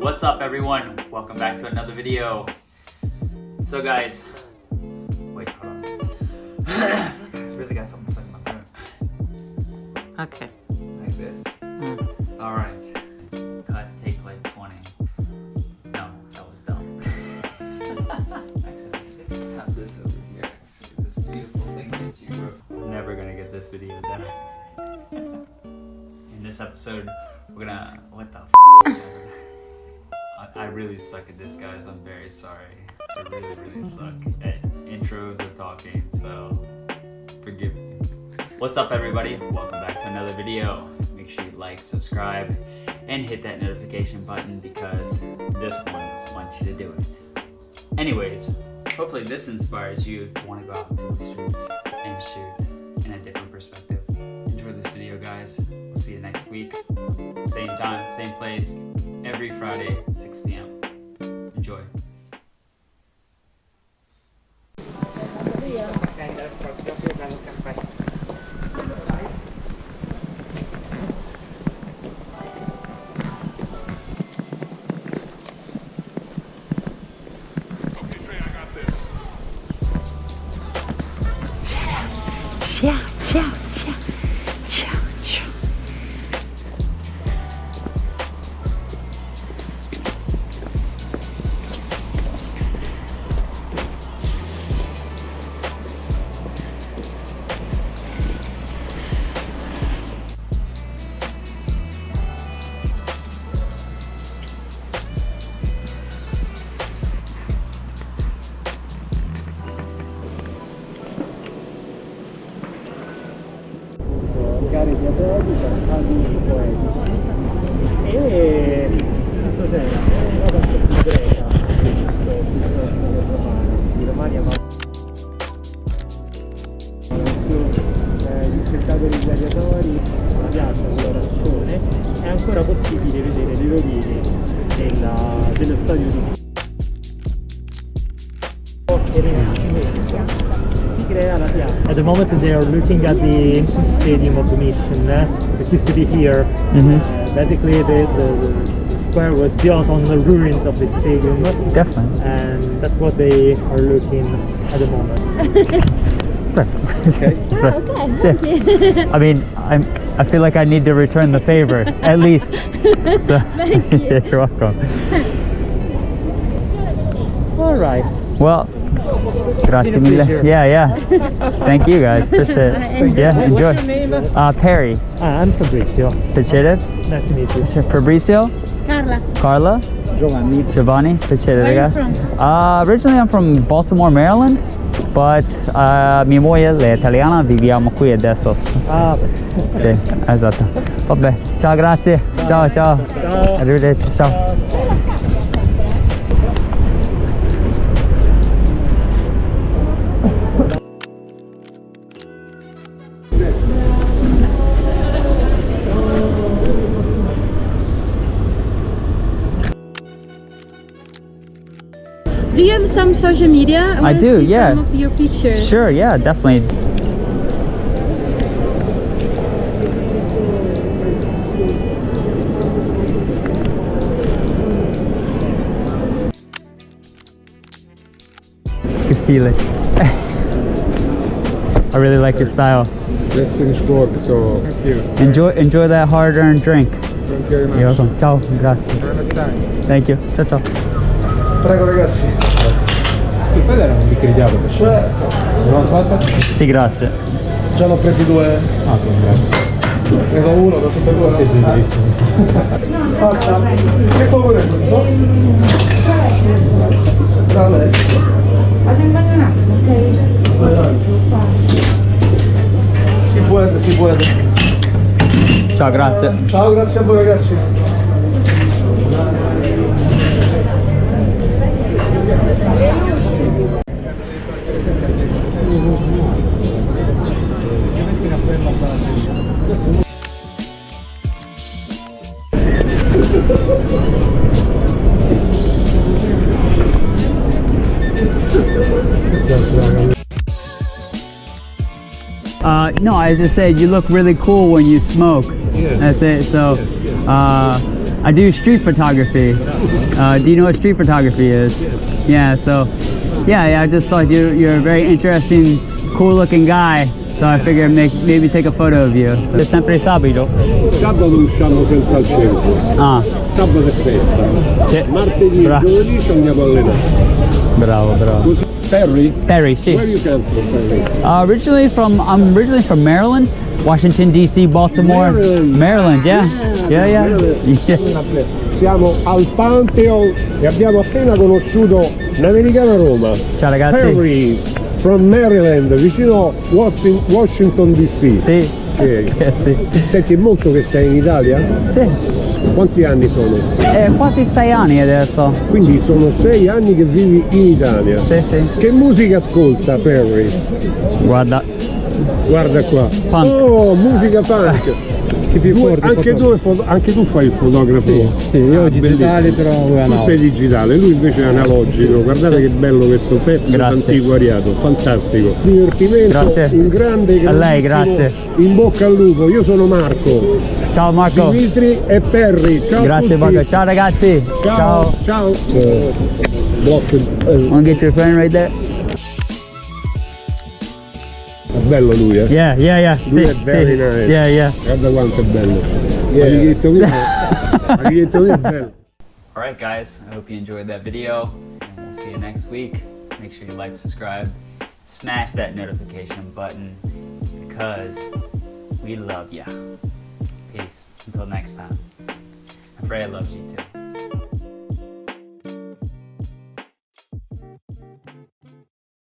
What's up everyone? Welcome back to another video. So guys, wait, hold on. I really got something stuck in my throat. Okay. Like this? Alright. Cut, take like 20. No, that was dumb. Actually, I have this over here. Actually, this beautiful thing that you wrote. I'm never gonna get this video done. In this episode, we're gonna... What the f***? I really suck at this, guys. I'm very sorry. I really suck at intros or talking, so forgive me. What's up, everybody? Welcome back to another video. Make sure you like, subscribe, and hit that notification button because this one wants you to do it. Anyways, hopefully this inspires you to want to go out into the streets and shoot in a different perspective. Enjoy this video, guys. We'll see you next week. Same time, same place. Every Friday, 6 p.m. Enjoy. Gare diabetiche, canti poetici e cos'era? Una parte più greca di Romania, ma più gli spettacoli gladiatori, la piazza con l'arancione. È ancora possibile vedere le rovine dello stadio di At the moment they are looking at the ancient stadium of the mission. It used to be here. Basically the square was built on the ruins of the stadium. Definitely. And that's what they are looking at the moment. Okay. Okay, thank you. I mean, I feel like I need to return the favor, at least. So, Thank you. You're welcome. Alright. Well, grazie mille. Yeah. Thank you guys. Appreciate it. Yeah, enjoy. What's your name? Perry. I'm Fabrizio. Piacere. Nice to meet you. Fabrizio. Carla. Giovanni. Piacere, Where are you ragazzi. from? Originally I'm from Baltimore, Maryland, but mia moglie è italiana, viviamo qui adesso. Ah, Sì, esatto. Vabbè, ciao, grazie. Ciao. Arrivederci, ciao. Do you have some social media? I do, see yeah. Some of your pictures. Sure, yeah, definitely. You feel it. I really like your style. Just finished work, so thank you. Enjoy that hard-earned drink. Thank you very much. You're welcome. Ciao, grazie. Thank you. Ciao. Prego ragazzi. Quello era un bicchiere di acqua. L'abbiamo fatta? Sì, grazie. Già ne ho presi due. Ah, grazie. Ne do uno, do sempre due. Sì, benissimo. Fatta. Che favore è questo? Da lei. Vado in bagno un attimo, ok? Si può. Ciao, grazie. Ciao, grazie a voi ragazzi. No, I just said you look really cool when you smoke. Yeah. That's it. So, I do street photography. Do you know what street photography is? Yeah, so yeah, I just thought you're a very interesting, cool looking guy. So I figured maybe take a photo of you. So, sempre sabato? Sabato usciamo senza al centro. Ah. Sabato è festa. Sì. Martedì e giovedì ci andiamo a allenare. Bravo, bravo. Così. Perry? Perry, sì. Where you come from, Perry? I'm originally from Maryland, Washington D.C., Baltimore. Maryland, yeah. Siamo al Pantheon e abbiamo appena conosciuto un'americana a Roma. Ciao ragazzi. Perry, from Maryland, vicino Washington D.C. Sì. Sì. Senti, è molto che sei in Italia? Sì. Quanti anni sono? Quasi 6 anni adesso. Quindi sono 6 anni che vivi in Italia. Sì, sì. Che musica ascolta, Perry? Guarda qua. Punk. Oh, musica punk. Anche tu fai il fotografo? Sì, io digitale però tu sei digitale, lui invece è analogico. Guardate che bello questo pezzo antiquariato, fantastico. Divertimento, grazie. Un grande a lei, grazie. In bocca al lupo. Io sono Marco. Ciao Marco. Dimitri e Perry. Ciao grazie Marco. Ciao ragazzi. Ciao. Wanna get your friend right there? È bello lui, eh? Yeah. Lui è very nice. Yeah. Guarda quanto è bello. Maglietto qui è bello. Alright guys, I hope you enjoyed that video, and we'll see you next week. Make sure you like, subscribe, smash that notification button, because we love ya. Peace. Until next time. And Freya loves you too.